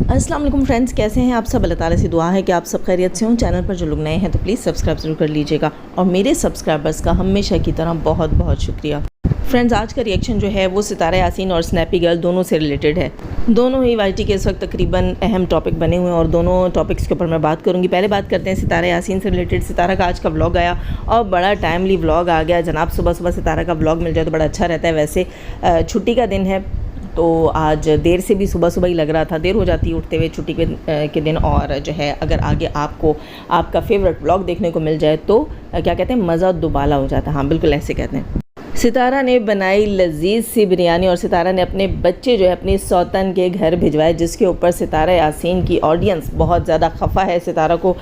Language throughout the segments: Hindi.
अस्सलाम वालेकुम फ्रेंड्स, कैसे हैं आप सब। अल्लाह ताला से दुआ है कि आप सब खैरियत से हों। चैनल पर जो लोग नए हैं तो प्लीज़ सब्सक्राइब ज़रूर कर लीजिएगा और मेरे सब्सक्राइबर्स का हमेशा की तरह बहुत बहुत शुक्रिया। फ्रेंड्स, आज का रिएक्शन जो है वो सितारा यासीन और स्नैपी गर्ल दोनों से रिलेटेड है। दोनों ही वाईटी के इस वक्त तकरीबन अहम टॉपिक बने हुए हैं और दोनों टॉपिक्स के ऊपर मैं बात करूंगी। पहले बात करते हैं सितारा यासीन से रिलेटेड। सितारा का आज का व्लॉग आया और बड़ा टाइमली व्लॉग आ गया। जनाब सुबह सुबह सितारा का व्लॉग मिल जाए तो बड़ा अच्छा रहता है। वैसे छुट्टी का दिन है तो आज देर से भी सुबह सुबह ही लग रहा था, देर हो जाती है उठते हुए छुट्टी के दिन। और जो है अगर आगे आपको आपका फेवरेट व्लॉग देखने को मिल जाए तो क्या कहते हैं, मज़ा दुबाला हो जाता है। हाँ बिल्कुल ऐसे कहते हैं। सितारा ने बनाई लजीज सी बिरयानी और सितारा ने अपने बच्चे जो है अपनी सौतन के घर भिजवाए, जिसके ऊपर सितारा यासीन की ऑडियंस बहुत ज़्यादा खफा है। सितारा को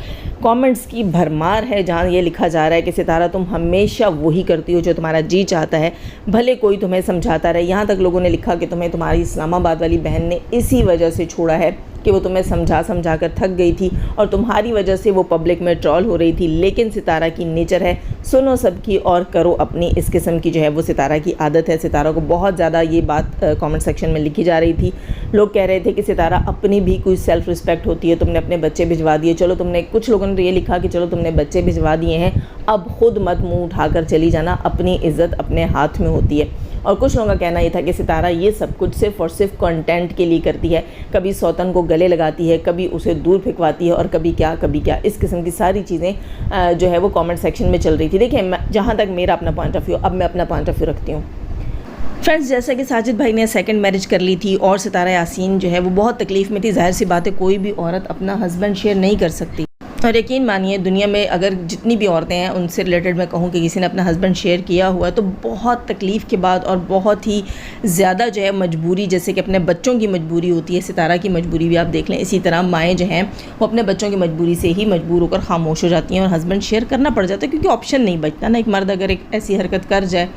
कमेंट्स की भरमार है जहाँ ये लिखा जा रहा है कि सितारा तुम हमेशा वही करती हो जो तुम्हारा जी चाहता है, भले कोई तुम्हें समझाता रहे। यहाँ तक लोगों ने लिखा कि तुम्हें तुम्हारी इस्लामाबाद वाली बहन ने इसी वजह से छोड़ा है कि वो तुम्हें समझा कर थक गई थी और तुम्हारी वजह से वो पब्लिक में ट्रोल हो रही थी। लेकिन सितारा की नेचर है सुनो सबकी और करो अपनी, इस किस्म की जो है वो सितारा की आदत है। सितारा को बहुत ज़्यादा ये बात कमेंट सेक्शन में लिखी जा रही थी। लोग कह रहे थे कि सितारा अपनी भी कोई सेल्फ़ रिस्पेक्ट होती है, तुमने अपने बच्चे भिजवा दिए। चलो तुमने, कुछ लोगों ने तो ये लिखा कि चलो तुमने बच्चे भिजवा दिए हैं, अब खुद मत मुँह उठाकर चली जाना, अपनी इज़्ज़त अपने हाथ में होती है। और कुछ लोगों का कहना ये था कि सितारा ये सब कुछ सिर्फ़ और सिर्फ कंटेंट के लिए करती है। कभी सौतन को गले लगाती है, कभी उसे दूर फेंकवाती है और कभी क्या, इस किस्म की सारी चीज़ें जो है वो कमेंट सेक्शन में चल रही थी। देखिए, जहाँ तक मेरा अपना पॉइंट ऑफ व्यू, अब मैं अपना पॉइंट ऑफ व्यू रखती हूँ। फ्रेंड्स, जैसा कि साजिद भाई ने सेकंड मैरिज कर ली थी और सितारा यासीन जो है वो बहुत तकलीफ़ में थी। ज़ाहिर सी बात है कोई भी औरत अपना हस्बैंड शेयर नहीं कर सकती। और यकीन मानिए दुनिया में अगर जितनी भी औरतें हैं उनसे रिलेटेड मैं कहूँ कि किसी ने अपना हस्बैंड शेयर किया हुआ है तो बहुत तकलीफ़ के बाद और बहुत ही ज़्यादा जो है मजबूरी, जैसे कि अपने बच्चों की मजबूरी होती है, सितारा की मजबूरी भी आप देख लें। इसी तरह माएँ जो हैं वो अपने बच्चों की मजबूरी से ही मजबूर होकर खामोश हो जाती हैं और हस्बैंड शेयर करना पड़ जाता है, क्योंकि ऑप्शन नहीं बचता ना। एक मर्द अगर एक ऐसी हरकत कर जाए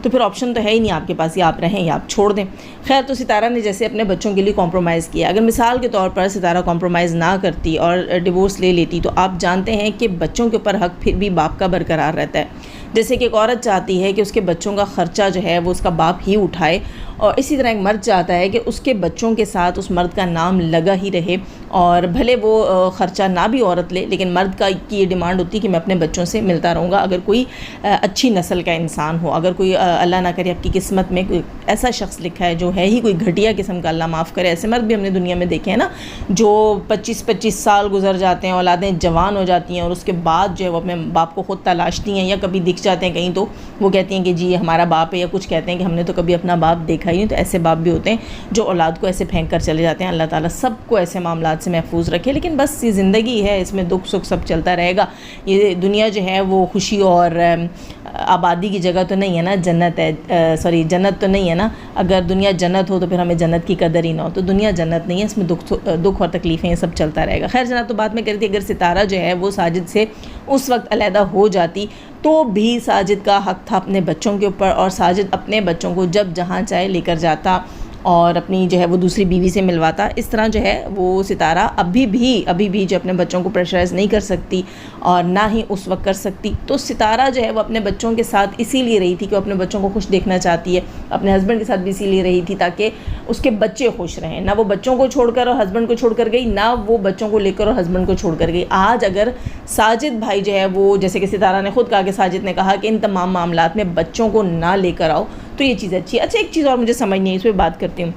तो फिर ऑप्शन तो है ही नहीं आपके पास, या आप रहें या आप छोड़ दें। खैर, तो सितारा ने जैसे अपने बच्चों के लिए कॉम्प्रोमाइज़ किया। अगर मिसाल के तौर पर सितारा कॉम्प्रोमाइज़ ना करती और डिवोर्स ले लेती तो आप जानते हैं कि बच्चों के ऊपर हक फिर भी बाप का बरकरार रहता है। जैसे कि एक औरत चाहती है कि उसके बच्चों का ख़र्चा जो है वो उसका बाप ही उठाए, और इसी तरह एक मर्द चाहता है कि उसके बच्चों के साथ उस मर्द का नाम लगा ही रहे, और भले वो ख़र्चा ना भी औरत ले, लेकिन मर्द की ये डिमांड होती है कि मैं अपने बच्चों से मिलता रहूँगा। अगर कोई अच्छी नस्ल का इंसान हो, अगर कोई अल्लाह ना करे आपकी किस्मत में कोई ऐसा शख्स लिखा है जो है ही कोई घटिया किस्म का, अल्लाह माफ़ करे, ऐसे मर्द भी हमने दुनिया में देखे हैं ना, जो 25-25 साल गुजर जाते हैं, औलादें जवान हो जाती हैं और उसके बाद जो है वो अपने बाप को ख़ुद तलाशती हैं, या कभी दिख जाते हैं कहीं तो वो कहती हैं कि जी ये हमारा बाप है, या कुछ कहते हैं कि हमने तो कभी अपना बाप देखा ही नहीं। तो ऐसे बाप भी होते हैं जो औलाद को ऐसे फेंक कर चले जाते हैं। अल्लाह ताला सबको ऐसे मामलात से महफूज रखे। लेकिन बस ये ज़िंदगी है, इसमें दुख सुख सब चलता रहेगा। ये दुनिया जो है वो खुशी और आबादी की जगह तो नहीं है ना, जन्नत है, सॉरी जन्नत तो नहीं है ना। अगर दुनिया जन्नत हो तो फिर हमें जन्नत की कदर ही ना हो। तो दुनिया जन्नत नहीं है, इसमें दुख और तकलीफ़ें ये सब चलता रहेगा। खैर जनाब, तो बात मैं करी थी, अगर सितारा जो है वो साजिद से उस वक्त अलहदा हो जाती तो भी साजिद का हक़ था अपने बच्चों के ऊपर, और साजिद अपने बच्चों को जब जहाँ चाहे लेकर जाता और अपनी जो है वो दूसरी बीवी से मिलवाता। इस तरह जो है वो सितारा अभी भी जो अपने बच्चों को प्रेशराइज़ नहीं कर सकती और ना ही उस वक्त कर सकती। तो सितारा जो है वो अपने बच्चों के साथ इसीलिए रही थी कि वो अपने बच्चों को खुश देखना चाहती है। अपने हस्बैंड के साथ भी इसीलिए रही थी ताकि उसके बच्चे खुश रहें। ना वो बच्चों को छोड़कर और हस्बैंड को छोड़कर गई, ना वो बच्चों को लेकर और हस्बैंड को छोड़कर गई। आज अगर साजिद भाई जो है वो, जैसे कि सितारा ने खुद कहा कि साजिद ने कहा कि इन तमाम मामलात में बच्चों को ना लेकर आओ, तो ये चीज़ अच्छी है। अच्छा, एक चीज़ और मुझे समझ नहीं है, इस पर बात करती हूँ।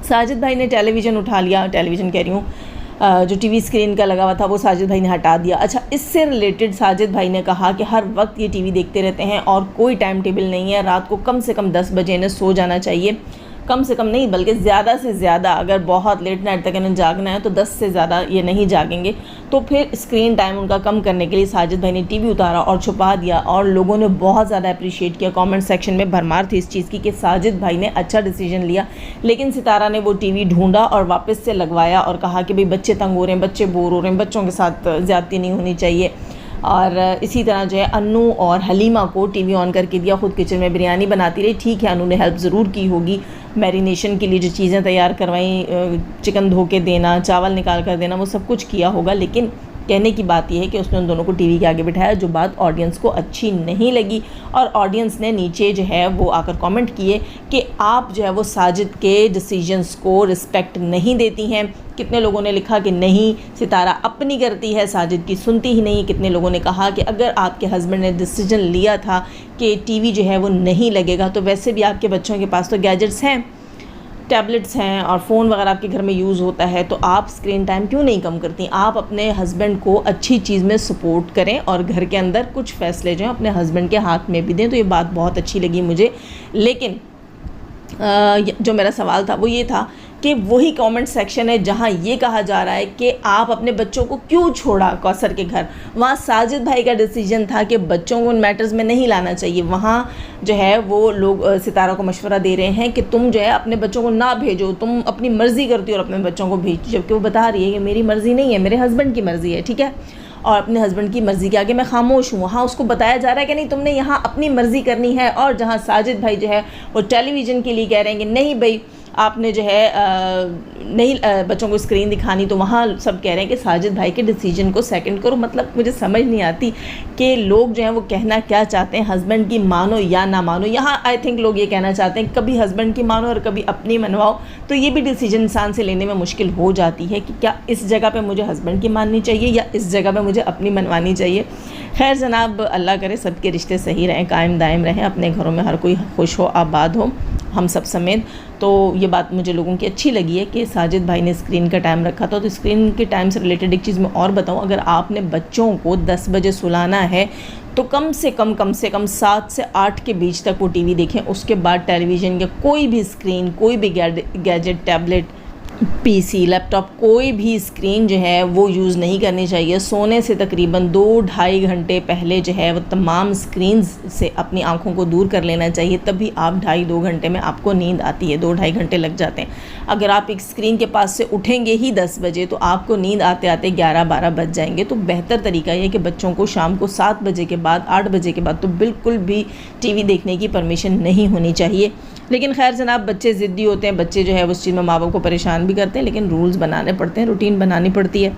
साजिद भाई ने टेलीविज़न उठा लिया, टेलीविज़न कह रही हूँ जो टीवी स्क्रीन का लगा हुआ था वो साजिद भाई ने हटा दिया। अच्छा, इससे रिलेटेड साजिद भाई ने कहा कि हर वक्त ये टीवी देखते रहते हैं और कोई टाइम टेबल नहीं है, रात को कम से कम 10 बजे इन्हें सो जाना चाहिए। कम से कम नहीं बल्कि ज़्यादा से ज़्यादा, अगर बहुत लेट नाइट तक इन्हें जागना है तो 10 से ज़्यादा ये नहीं जागेंगे। तो फिर स्क्रीन टाइम उनका कम करने के लिए साजिद भाई ने टीवी उतारा और छुपा दिया, और लोगों ने बहुत ज़्यादा अप्रिशिएट किया। कमेंट सेक्शन में भरमार थी इस चीज़ की कि साजिद भाई ने अच्छा डिसीजन लिया। लेकिन सितारा ने वो टीवी ढूंढा और वापस से लगवाया और कहा कि भाई बच्चे तंग हो रहे हैं, बच्चे बोर हो रहे हैं, बच्चों के साथ ज़्यादती नहीं होनी चाहिए। और इसी तरह जो है अन्नू और हलीमा को टीवी ऑन करके दिया, खुद किचन में बिरयानी बनाती रही। ठीक है, अन्नू ने हेल्प ज़रूर की होगी, मैरिनेशन के लिए जो चीज़ें तैयार करवाई, चिकन धो के देना, चावल निकाल कर देना, वो सब कुछ किया होगा। लेकिन कहने की बात यह है कि उसने उन दोनों को टीवी के आगे बिठाया, जो बात ऑडियंस को अच्छी नहीं लगी और ऑडियंस ने नीचे जो है वो आकर कमेंट किए कि आप जो है वो साजिद के डिसीजंस को रिस्पेक्ट नहीं देती हैं। कितने लोगों ने लिखा कि नहीं, सितारा अपनी करती है, साजिद की सुनती ही नहीं। कितने लोगों ने कहा कि अगर आपके हस्बैंड ने डिसीजन लिया था कि टीवी जो है वो नहीं लगेगा, तो वैसे भी आपके बच्चों के पास तो गैजेट्स हैं, टैबलेट्स हैं और फ़ोन वगैरह आपके घर में यूज़ होता है, तो आप स्क्रीन टाइम क्यों नहीं कम करती। आप अपने हस्बैंड को अच्छी चीज़ में सपोर्ट करें और घर के अंदर कुछ फ़ैसले जो हैं अपने हस्बैंड के हाथ में भी दें। तो ये बात बहुत अच्छी लगी मुझे। लेकिन जो मेरा सवाल था वो ये था कि वही कमेंट सेक्शन है जहां ये कहा जा रहा है कि आप अपने बच्चों को क्यों छोड़ा कौसर के घर। वहाँ साजिद भाई का डिसीजन था कि बच्चों को उन मैटर्स में नहीं लाना चाहिए। वहाँ जो है वो लोग सितारा को मशवरा दे रहे हैं कि तुम जो है अपने बच्चों को ना भेजो, तुम अपनी मर्ज़ी करती हो और अपने बच्चों को भेजो, जबकि वो बता रही है कि मेरी मर्ज़ी नहीं है, मेरे हस्बैंड की मर्ज़ी है। ठीक है, और अपने हस्बैंड की मर्ज़ी के आगे मैं खामोश हूँ। वहाँ उसको बताया जा रहा है कि नहीं, तुमने यहाँ अपनी मर्ज़ी करनी है। और जहाँ साजिद भाई जो है वो टेलीविज़न के लिए कह रहे हैं कि नहीं भाई आपने जो है नहीं बच्चों को स्क्रीन दिखानी, तो वहाँ सब कह रहे हैं कि साजिद भाई के डिसीजन को सेकंड करो। मतलब मुझे समझ नहीं आती कि लोग जो हैं वो कहना क्या चाहते हैं, हस्बैंड की मानो या ना मानो। यहाँ आई थिंक लोग ये कहना चाहते हैं कभी हस्बैंड की मानो और कभी अपनी मनवाओ। तो ये भी डिसीजन इंसान से लेने में मुश्किल हो जाती है कि क्या इस जगह पे मुझे हस्बैंड की माननी चाहिए या इस जगह पे मुझे अपनी मनवानी चाहिए। खैर जनाब, अल्लाह करे सबके रिश्ते सही रहें, कायम दायम रहें, अपने घरों में हर कोई खुश हो, आबाद हो, हम सब समेत। तो ये बात मुझे लोगों की अच्छी लगी है कि साजिद भाई ने स्क्रीन का टाइम रखा था। तो स्क्रीन के टाइम से रिलेटेड एक चीज़ मैं और बताऊं, अगर आपने बच्चों को 10 बजे सुलाना है तो कम से कम 7 से 8 के बीच तक वो टीवी देखें। उसके बाद टेलीविज़न या कोई भी स्क्रीन, कोई भी गैजेट, टैबलेट, पीसी, लैपटॉप, कोई भी स्क्रीन जो है वो यूज़ नहीं करनी चाहिए। सोने से तकरीबन 2-2.5 घंटे पहले जो है वो तमाम स्क्रीन्स से अपनी आंखों को दूर कर लेना चाहिए, तभी आप 2.5-2 घंटे में आपको नींद आती है। 2-2.5 घंटे लग जाते हैं। अगर आप एक स्क्रीन के पास से उठेंगे ही 10 बजे तो आपको नींद आते आते 11-12 बज जाएंगे। तो बेहतर तरीका ये कि बच्चों को शाम को 7 बजे के बाद, 8 बजे के बाद तो बिल्कुल भी टीवी देखने की परमिशन नहीं होनी चाहिए। लेकिन खैर जनाब, बच्चे ज़िद्दी होते हैं, बच्चे जो है उस चीज़ में माँ बाप को परेशान भी करते हैं, लेकिन रूल्स बनाने पड़ते हैं, रूटीन बनानी पड़ती है।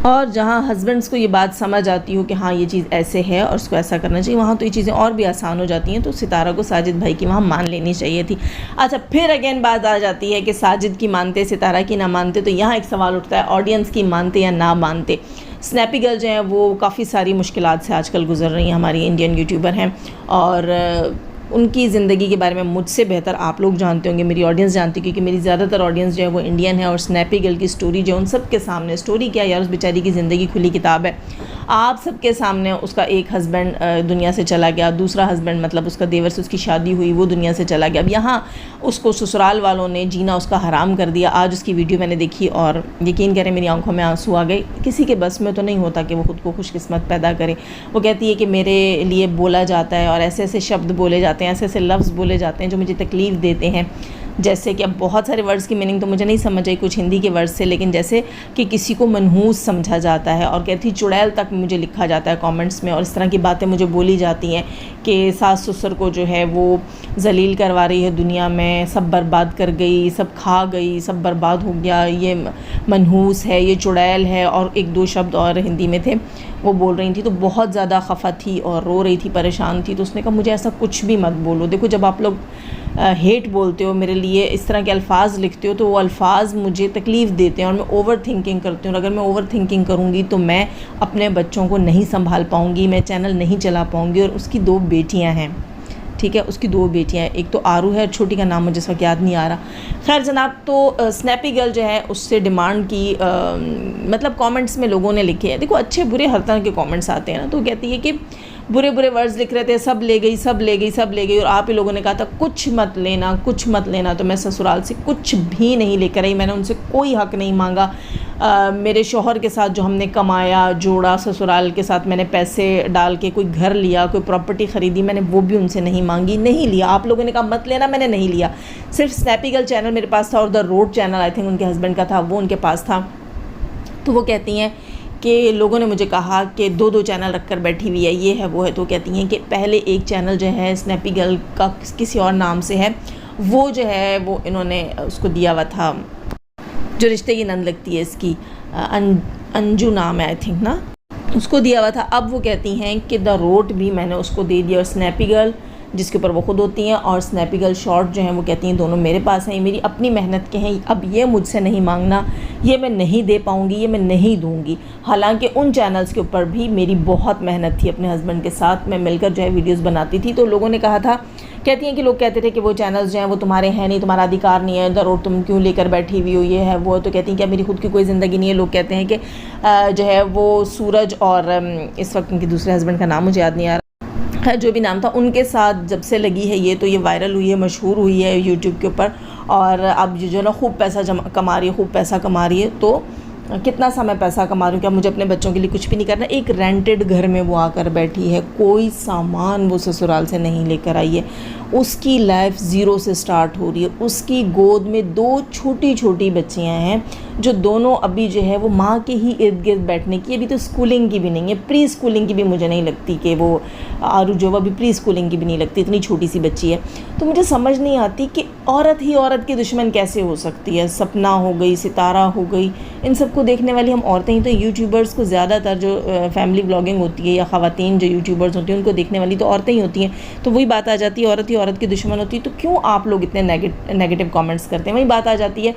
और जहाँ हस्बैंड्स को ये बात समझ आती हो कि हाँ ये चीज़ ऐसे है और उसको ऐसा करना चाहिए, वहाँ तो ये चीज़ें और भी आसान हो जाती हैं। तो सितारा को साजिद भाई की वहाँ मान लेनी चाहिए थी। अच्छा, फिर अगेन बात आ जाती है कि साजिद की मानते, सितारा की ना मानते। तो यहाँ एक सवाल उठता है, ऑडियंस की मानते या ना मानते। स्नैपी गर्ल जो है वो काफ़ी सारी मुश्किलात से आजकल गुजर रही हैं, हमारी इंडियन यूट्यूबर हैं, और उनकी ज़िंदगी के बारे में मुझसे बेहतर आप लोग जानते होंगे, मेरी ऑडियंस जानती है, क्योंकि मेरी ज़्यादातर ऑडियंस जो है वो इंडियन है। और स्नैपी गर्ल की स्टोरी जो है उन सब के सामने, स्टोरी क्या यार, उस बेचारी की ज़िंदगी खुली किताब है, आप सबके सामने। उसका एक हस्बैंड दुनिया से चला गया, दूसरा हस्बैंड मतलब उसका देवर से उसकी शादी हुई, वो दुनिया से चला गया। अब यहाँ उसको ससुराल वालों ने जीना उसका हराम कर दिया। आज उसकी वीडियो मैंने देखी और यकीन करें मेरी आंखों में आंसू आ गए। किसी के बस में तो नहीं होता कि वो खुद को खुशकिस्मत पैदा करे। वो कहती है कि मेरे लिए बोला जाता है और ऐसे ऐसे शब्द बोले जाते हैं, ऐसे ऐसे लफ्ज़ बोले जाते हैं जो मुझे तकलीफ़ देते हैं। जैसे कि अब बहुत सारे वर्ड्स की मीनिंग तो मुझे नहीं समझ आई, कुछ हिंदी के वर्ड्स से, लेकिन जैसे कि किसी को मनहूस समझा जाता है, और कहती चुड़ैल तक मुझे लिखा जाता है कमेंट्स में, और इस तरह की बातें मुझे बोली जाती हैं कि सास ससुर को जो है वो जलील करवा रही है दुनिया में, सब बर्बाद कर गई, सब खा गई, सब बर्बाद हो गया, ये मनहूस है, ये चुड़ैल है, और 1-2 शब्द और हिंदी में थे वो बोल रही थी। तो बहुत ज़्यादा खफा थी और रो रही थी, परेशान थी। तो उसने कहा मुझे ऐसा कुछ भी मत बोलो। देखो, जब आप लोग हेट बोलते हो मेरे लिए, इस तरह के अल्फाज लिखते हो, तो वो अल्फाज मुझे तकलीफ़ देते हैं और मैं ओवर थिंकिंग करती हूँ। और अगर मैं ओवर थिंकिंग करूँगी तो मैं अपने बच्चों को नहीं संभाल पाऊँगी, मैं चैनल नहीं चला पाऊँगी। और उसकी 2 बेटियाँ हैं, ठीक है, उसकी 2 बेटियाँ हैं, एक तो आरू है, छोटी का नाम मुझे इस वक्त याद नहीं आ रहा। खैर जनाब, तो स्नैपी गर्ल जो है उससे डिमांड की, मतलब कमेंट्स में लोगों ने लिखे हैं, देखो अच्छे बुरे हर तरह के कमेंट्स आते हैं ना, तो कहती है कि बुरे बुरे वर्ड्स लिख रहे थे, सब ले गई, सब ले गई, सब ले गई, और आप ही लोगों ने कहा था कुछ मत लेना, कुछ मत लेना। तो मैं ससुराल से कुछ भी नहीं लेकर आई, मैंने उनसे कोई हक़ नहीं मांगा। मेरे शौहर के साथ जो हमने कमाया जोड़ा, ससुराल के साथ मैंने पैसे डाल के कोई घर लिया, कोई प्रॉपर्टी ख़रीदी, मैंने वो भी उनसे नहीं मांगी, नहीं लिया। आप लोगों ने कहा मत लेना, मैंने नहीं लिया। सिर्फ स्नैपी गर्ल चैनल मेरे पास था और the road channel I think उनके हस्बैंड का था, वो उनके पास था। तो वो कहती हैं कि लोगों ने मुझे कहा कि 2-2 चैनल रख कर बैठी हुई है, ये है वो है। तो कहती हैं कि पहले एक चैनल जो है स्नैपी गर्ल का किसी और नाम से है, वो जो है वो इन्होंने उसको दिया हुआ था, जो रिश्ते की नंद लगती है इसकी, अंजू नाम है आई थिंक ना, उसको दिया हुआ था। अब वो कहती हैं कि द रोट भी मैंने उसको दे दिया, और स्नैपी गर्ल जिसके ऊपर वो खुद होती हैं और स्नैपी गर्ल शॉर्ट जो हैं वो कहती हैं दोनों मेरे पास हैं, ये मेरी अपनी मेहनत के हैं, अब ये मुझसे नहीं मांगना, ये मैं नहीं दे पाऊँगी, ये मैं नहीं दूँगी। हालांकि उन चैनल्स के ऊपर भी मेरी बहुत मेहनत थी, अपने हस्बैंड के साथ मैं मिलकर जो है वीडियोज़ बनाती थी। तो लोगों ने कहा था, कहती हैं कि लोग कहते थे कि वो चैनल्स जो हैं वो तुम्हारे हैं नहीं, तुम्हारा अधिकार नहीं है, द रोड तुम क्यों लेकर बैठी हुई हो, ये है वो। तो कहती हैं कि मेरी खुद की कोई ज़िंदगी नहीं है। लोग कहते हैं कि जो है वो सूरज और इस वक्त उनके दूसरे हस्बैंड का नाम मुझे याद नहीं आ रहा है, जो भी नाम था, उनके साथ जब से लगी है ये, तो ये वायरल हुई है, मशहूर हुई है यूट्यूब के ऊपर, और अब जो है ना खूब पैसा कमा रही है, खूब पैसा कमा रही है। तो कितना समय पैसा कमा रही हूँ, क्या मुझे अपने बच्चों के लिए कुछ भी नहीं करना। एक रेंटेड घर में वो आकर बैठी है, कोई सामान वो ससुराल से नहीं लेकर आई है, उसकी लाइफ ज़ीरो से स्टार्ट हो रही है। उसकी गोद में 2 छोटी छोटी बच्चियाँ हैं जो दोनों अभी जो है वो माँ के ही इर्द गिर्द बैठने की, अभी तो स्कूलिंग की भी नहीं है, प्री स्कूलिंग की भी मुझे नहीं लगती कि वो आरू जो अभी प्री स्कूलिंग की भी नहीं लगती, इतनी छोटी सी बच्ची है। तो मुझे समझ नहीं आती कि औरत ही औरत की दुश्मन कैसे हो सकती है। सपना हो गई, सितारा हो गई, इन सबको देखने वाली हम औरतें ही तो। यूट्यूबर्स को ज़्यादातर जो फैमिली ब्लॉगिंग होती है या ख़वातीन जो यूट्यूबर्स होती हैं उनको देखने वाली तो औरतें ही होती हैं। तो वही बात आ जाती है, औरत ही औरत की दुश्मन होती है। तो क्यों आप लोग इतने नेगेटिव कमेंट्स करते हैं। वही बात आ जाती है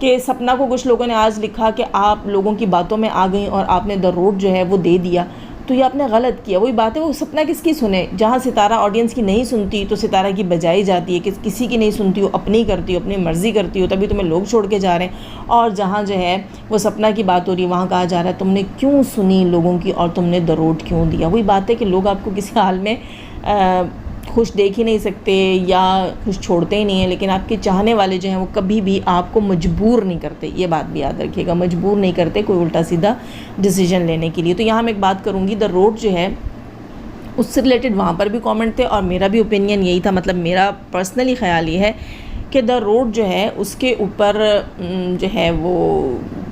कि सपना को कुछ लोगों ने आज लिखा कि आप लोगों की बातों में आ गई और आपने द रोड जो है वो दे दिया, तो ये आपने गलत किया। वही बात है, वो सपना किसकी सुने। जहाँ सितारा ऑडियंस की नहीं सुनती तो सितारा की बजाई जाती है, कि किसी की नहीं सुनती हो, अपनी करती हो, अपनी मर्ज़ी करती हो, तभी तुम्हें लोग छोड़ के जा रहे हैं। और जहाँ जो है वो सपना की बात हो रही है, वहाँ कहा जा रहा है तुमने क्यों सुनी लोगों की और तुमने द रोड क्यों दिया। वही बात है कि लोग आपको किसी हाल में खुश देख ही नहीं सकते या खुश छोड़ते ही नहीं हैं, लेकिन आपके चाहने वाले जो हैं वो कभी भी आपको मजबूर नहीं करते। ये बात भी याद रखिएगा, मजबूर नहीं करते कोई उल्टा सीधा डिसीजन लेने के लिए। तो यहाँ मैं एक बात करूँगी, द रोड जो है उससे रिलेटेड वहाँ पर भी कमेंट थे और मेरा भी ओपिनियन यही था, मतलब मेरा पर्सनली ख़्याल ये है कि द रोड जो है उसके ऊपर जो है वो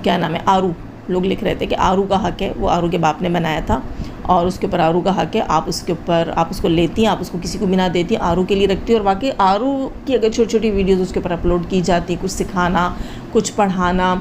क्या नाम है, आरू, लोग लिख रहे थे कि आरू का हक है, वो आरू के बाप ने बनाया था और उसके ऊपर आरू का हक है। आप उसके ऊपर आप उसको लेती हैं, आप उसको किसी को भी ना देती, आरू के लिए रखती है। और वाकई आरू की अगर छोटी छोटी वीडियोज़ उसके ऊपर अपलोड की जाती, कुछ सिखाना, कुछ पढ़ाना,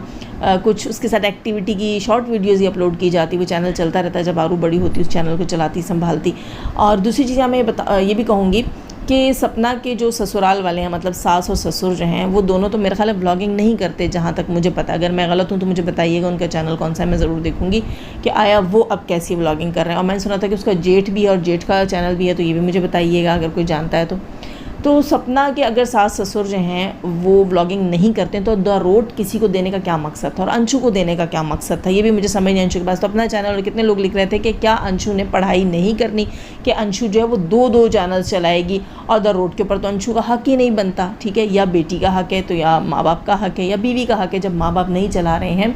कुछ उसके साथ एक्टिविटी की शॉर्ट वीडियोज़ ही अपलोड की जाती, वो चैनल चलता रहता है। जब आरू बड़ी होती उस चैनल को चलाती, संभालती। और दूसरी चीज़ मैं ये भी कहूँगी कि सपना के जो ससुराल वाले हैं, मतलब सास और ससुर जो हैं, वो दोनों तो मेरे ख्याल है ब्लॉगिंग नहीं करते, जहाँ तक मुझे पता। अगर मैं गलत हूँ तो मुझे बताइएगा उनका चैनल कौन सा है, मैं ज़रूर देखूँगी कि आया वो अब कैसी ब्लॉगिंग कर रहे हैं। और मैंने सुना था कि उसका जेठ भी है और जेठ का चैनल भी है, तो ये भी मुझे बताइएगा अगर कोई जानता है तो सपना के अगर सास ससुर जो हैं वो ब्लॉगिंग नहीं करते तो द रोड किसी को देने का क्या मकसद था और अंशु को देने का क्या मकसद था, ये भी मुझे समझ नहीं। अंशु के पास तो अपना चैनल, और कितने लोग लिख रहे थे कि क्या अंशु ने पढ़ाई नहीं करनी, कि अंशु जो है वो 2 चैनल्स चलाएगी और द रोड के ऊपर तो अंशु का हक ही नहीं बनता। ठीक है, या बेटी का हक है तो या माँ बाप का हक है या बीवी का हक है। जब माँ बाप नहीं चला रहे हैं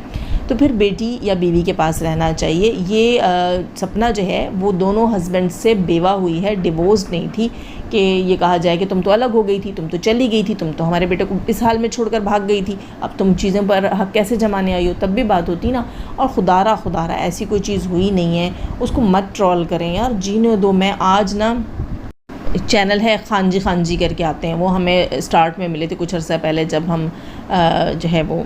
तो फिर बेटी या बीवी के पास रहना चाहिए। ये सपना जो है वो दोनों हस्बैंड से बेवा हुई है, डिवोर्स नहीं थी कि ये कहा जाए कि तुम तो अलग हो गई थी, तुम तो चली गई थी, तुम तो हमारे बेटे को इस हाल में छोड़कर भाग गई थी, अब तुम चीज़ों पर हक कैसे जमाने आई हो, तब भी बात होती ना। और खुदारा ऐसी कोई चीज़ हुई नहीं है, उसको मत ट्रोल करें यार, जीने दो। मैं आज ना चैनल है खान जी करके आते हैं, वो हमें स्टार्ट में मिले थे कुछ अर्सा पहले, जब हम जो है वो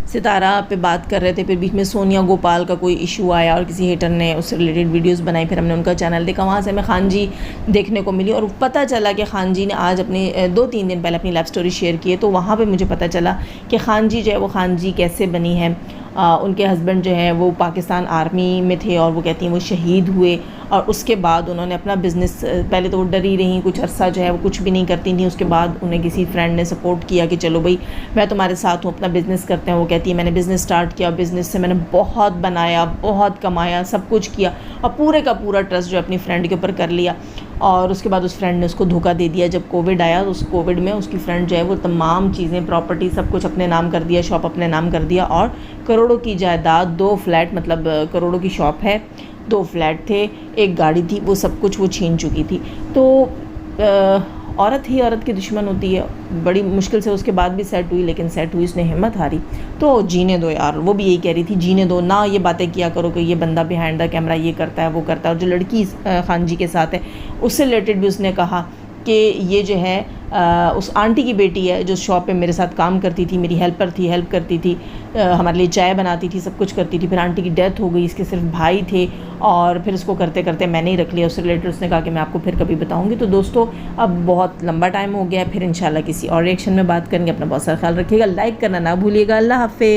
सितारा पे बात कर रहे थे। फिर बीच में सोनिया गोपाल का कोई इशू आया और किसी हेटर ने उससे रिलेटेड वीडियोस बनाई, फिर हमने उनका चैनल देखा, वहाँ से हमें खान जी देखने को मिली और पता चला कि खान जी ने आज अपने 2-3 दिन पहले अपनी लव स्टोरी शेयर की है। तो वहाँ पे मुझे पता चला कि खान जी जो है वो खान जी कैसे बनी है। उनके हस्बैंड जो है वो पाकिस्तान आर्मी में थे और वो कहती हैं वो शहीद हुए और उसके बाद उन्होंने अपना बिज़नेस, पहले तो वो डरी रहीं, कुछ अरसा जो है वो कुछ भी नहीं करती थी। उसके बाद उन्हें किसी फ्रेंड ने सपोर्ट किया कि चलो भाई मैं तुम्हारे साथ हूँ, अपना बिज़नेस करते हैं। वो कहती है मैंने बिज़नेस स्टार्ट किया, बिज़नेस से मैंने बहुत बनाया, बहुत कमाया, सब कुछ किया और पूरे का पूरा ट्रस्ट जो अपनी फ्रेंड के ऊपर कर लिया। और उसके बाद उस फ्रेंड ने उसको धोखा दे दिया। जब कोविड आया तो उस कोविड में उसकी फ्रेंड जो है वो तमाम चीज़ें, प्रॉपर्टी सब कुछ अपने नाम कर दिया, शॉप अपने नाम कर दिया और करोड़ों की जायदाद, 2 फ्लैट, मतलब करोड़ों की शॉप है, 2 फ्लैट थे, 1 गाड़ी थी, वो सब कुछ वो छीन चुकी थी। तो औरत ही औरत की दुश्मन होती है। बड़ी मुश्किल से उसके बाद भी सेट हुई, लेकिन सेट हुई, उसने हिम्मत हारी। तो जीने दो यार, वो भी यही कह रही थी जीने दो ना, ये बातें किया करो कि ये बंदा बिहाइंड द कैमरा ये करता है वो करता है। और जो लड़की खान जी के साथ है उससे रिलेटेड भी उसने कहा कि ये जो है उस आंटी की बेटी है जो शॉप पे मेरे साथ काम करती थी, मेरी हेल्पर थी, हेल्प करती थी, हमारे लिए चाय बनाती थी, सब कुछ करती थी। फिर आंटी की डेथ हो गई, इसके सिर्फ भाई थे और फिर उसको करते करते मैंने ही रख लिया। उससे रिलेटेड उसने कहा कि मैं आपको फिर कभी बताऊँगी। तो दोस्तों अब बहुत लंबा टाइम हो गया है, फिर इंशाल्लाह किसी और रिएक्शन में बात करेंगे। अपना बहुत सारा ख्याल रखिएगा, लाइक करना ना भूलिएगा। अल्लाह हाफ़िज़।